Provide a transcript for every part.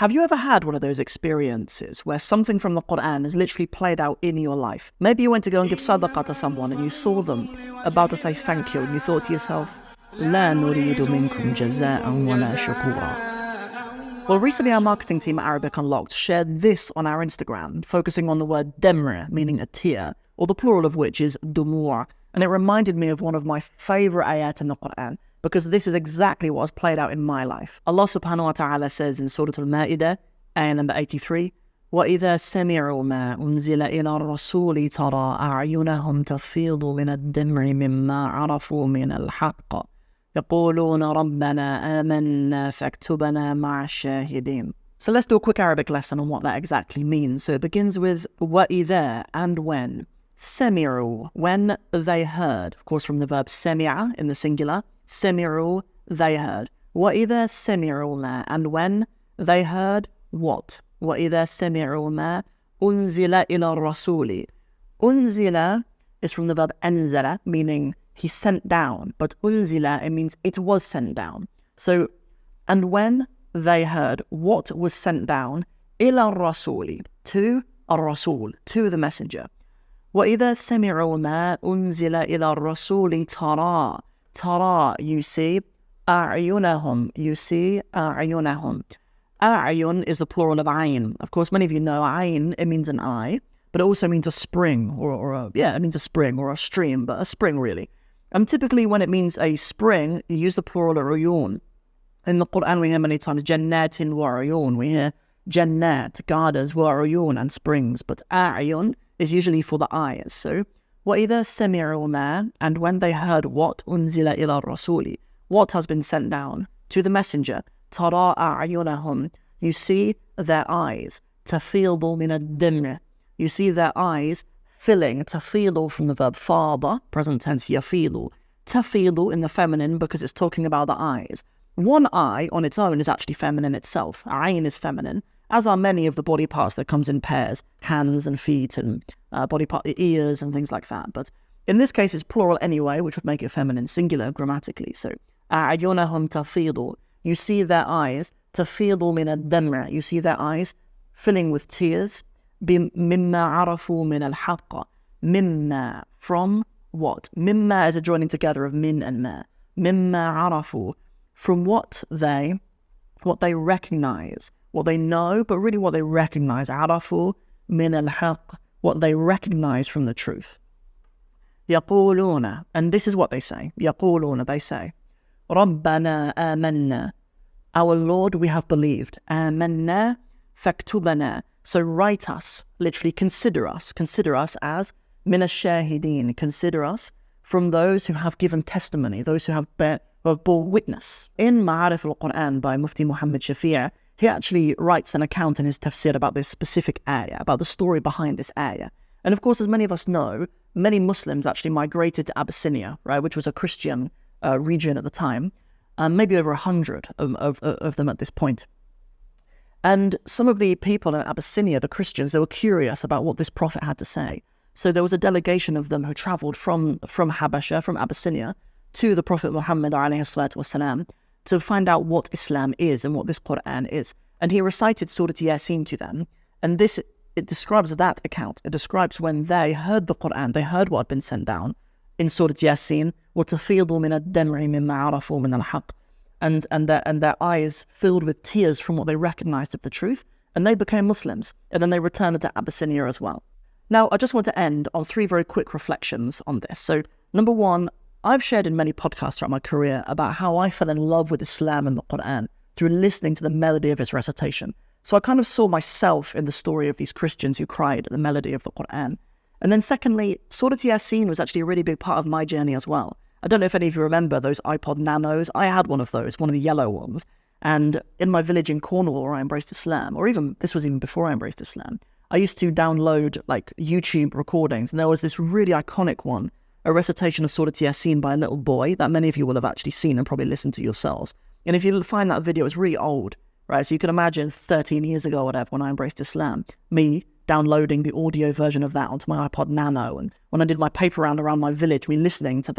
Have you ever had one of those experiences where something from the Qur'an is literally played out in your life? Maybe you went to go and give sadaqah to someone and you saw them about to say thank you and you thought to yourself, لا نريد منكم جزاء ولا شكورا. Well, recently our marketing team at Arabic Unlocked shared this on our Instagram, focusing on the word demr, meaning a tear, or the plural of which is dumur. And it reminded me of one of my favorite ayat in the Qur'an, because this is exactly what has played out in my life. Allah subhanahu wa ta'ala says in Surah Al-Ma'idah, ayah number 83, وَإِذَا سَمِعُوا مَا أُنزِلَ إِلَى الرَّسُولِ تَرَى أَعْيُنَهُمْ تَفِيضُ مِنَ الدَّمْعِ مِمَّا عَرَفُوا مِنَ الْحَقِّ يَقُولُونَ رَبَّنَا آمَنَّا فَاكْتُبْنَا مَعَ الشَّاهِدِينَ. So let's do a quick Arabic lesson on what that exactly means. So it begins with وَإِذَا, and when. سَمِعُوا, when they heard. Of course, from the verb سَمِعَ in the singular. سَمِعُوا, they heard. وَإِذَا سَمِعُوا مَا, and when they heard what? وَإِذَا سَمِعُوا مَا أُنزِلَ إِلَى الرَّسُولِ. أُنزِلَ is from the verb أنزل, meaning he sent down. But أُنزِلَ, it means it was sent down. So, and when they heard what was sent down, إِلَى الرَّسُولِ, to الرَّسُول, to the messenger. وَإِذَا سَمِعُوا مَا أُنزِلَ إِلَى الرَّسُولِ تَرَى. Tara, you see. أعينهم, you see. أعينهم. A'yun is the plural of ayn. Of course, many of you know ayn, it means an eye, but it also means a spring, it means a spring or a stream, but a spring really. And typically when it means a spring, you use the plural of uyun. In the Qur'an we hear many times jannatin wa uyun. We hear jannat, gardens, wa uyun, and springs, but a'yun is usually for the eyes. So وَإِذَا سَمِعُوا مَا, and when they heard what أُنزِلَ إِلَى الرَّسُولِ, what has been sent down to the messenger, تَرَى أَعْيُنَهُمْ, you see their eyes, تَفِيضُ مِنَ الدَّمْعِ, you see their eyes filling, تَفِيضُ from the verb فَاضَ, present tense يَفِيضُ, تَفِيضُ in the feminine because it's talking about the eyes. One eye on its own is actually feminine itself. Ayn is feminine, as are many of the body parts that comes in pairs, hands and feet and body part, ears and things like that. But in this case, it's plural anyway, which would make it feminine singular grammatically. So, أَعْيُنَهُمْ تَفِيضُ, you see their eyes, تَفِيضُ مِنَ الدَّمْعِ, you see their eyes filling with tears, مِمَّا عَرَفُوا مِنَ الْحَقِّ, مِمَّا, from what? Mimma is a joining together of min and ma. Mimma عَرَفُوا, from what they recognize, what they know, but really what they recognize. عَرَفُوا مِنَ الْحَقِّ, what they recognize from the truth. يَقُولُونَ, and this is what they say. يَقُولُونَ, they say, رَبَّنَا آمَنَّا, our Lord, we have believed. آمَنَّا فَاكْتُبَنَا, so write us, literally consider us as مِنَ الشَّاهِدِينَ, consider us from those who have given testimony, those who have bore witness. In Ma'arif al-Qur'an by Mufti Muhammad Shafi'i, he actually writes an account in his tafsir about this specific ayah, about the story behind this ayah. And of course, as many of us know, many Muslims actually migrated to Abyssinia, right, which was a Christian region at the time, maybe over 100 of them at this point. And some of the people in Abyssinia, the Christians, they were curious about what this prophet had to say. So there was a delegation of them who travelled from Habasha, from Abyssinia, to the Prophet Muhammad ﷺ to find out what Islam is and what this Qur'an is. And he recited Surah Yasin to them. And this, it describes that account. It describes when they heard the Qur'an, they heard what had been sent down in Surah Yasin, وَتَفِيضُ مِنَ الدَّمْعِ مِمَّا عَرَفُوا مِنَ الْحَقِّ, and their eyes filled with tears from what they recognized of the truth, and they became Muslims, and then they returned to Abyssinia as well. Now, I just want to end on 3 very quick reflections on this. So, number 1, I've shared in many podcasts throughout my career about how I fell in love with Islam and the Qur'an through listening to the melody of its recitation. So I kind of saw myself in the story of these Christians who cried at the melody of the Qur'an. And then secondly, Surah Yasin was actually a really big part of my journey as well. I don't know if any of you remember those iPod Nanos. I had one of those, one of the yellow ones. And in my village in Cornwall where I embraced Islam, or even, this was even before I embraced Islam, I used to download like YouTube recordings. And there was this really iconic one, a recitation of Surah Yasin by a little boy that many of you will have actually seen and probably listened to yourselves. And if you find that video, it's really old, right? So you can imagine 13 years ago or whatever, when I embraced Islam, me downloading the audio version of that onto my iPod Nano. And when I did my paper round around my village, me listening to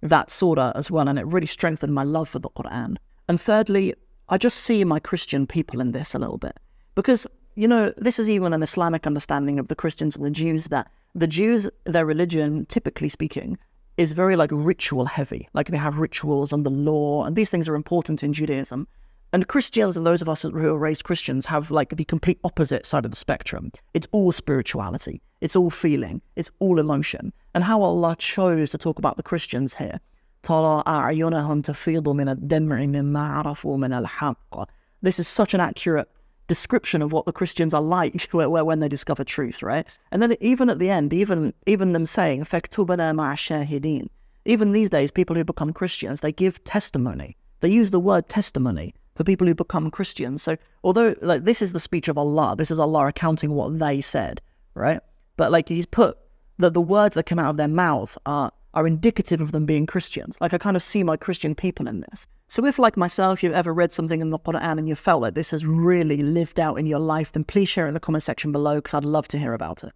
that surah as well. And it really strengthened my love for the Qur'an. And thirdly, I just see my Christian people in this a little bit. Because, you know, this is even an Islamic understanding of the Christians and the Jews, that the Jews, their religion, typically speaking, is very like ritual heavy. Like they have rituals and the law, and these things are important in Judaism. And Christians and those of us who are raised Christians have like the complete opposite side of the spectrum. It's all spirituality. It's all feeling. It's all emotion. And how Allah chose to talk about the Christians here. تَرَى أَعْيُنَهُمْ تَفِيضُ مِنَ الدَّمْعِ مِمَّا عَرَفُوا مِنَ الْحَقِّ. This is such an accurate description of what the Christians are like when they discover truth, right? And then even at the end, even them saying, فَاكْتُبْنَا مَعَ الشَّاهِدِينَ. Even these days, people who become Christians, they give testimony. They use the word testimony for people who become Christians. So although like this is the speech of Allah, this is Allah accounting what they said, right? But like he's put the words that come out of their mouth are indicative of them being Christians. Like I kind of see my Christian people in this. So if like myself, you've ever read something in the Qur'an and you felt like this has really lived out in your life, then please share it in the comment section below because I'd love to hear about it.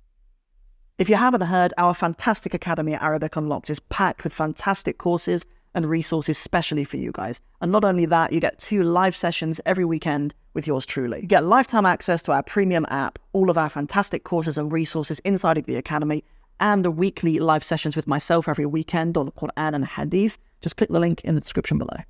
If you haven't heard, our fantastic Academy at Arabic Unlocked is packed with fantastic courses and resources specially for you guys. And not only that, you get 2 live sessions every weekend with yours truly. You get lifetime access to our premium app, all of our fantastic courses and resources inside of the Academy, and a weekly live sessions with myself every weekend on Qur'an and Hadith. Just click the link in the description below.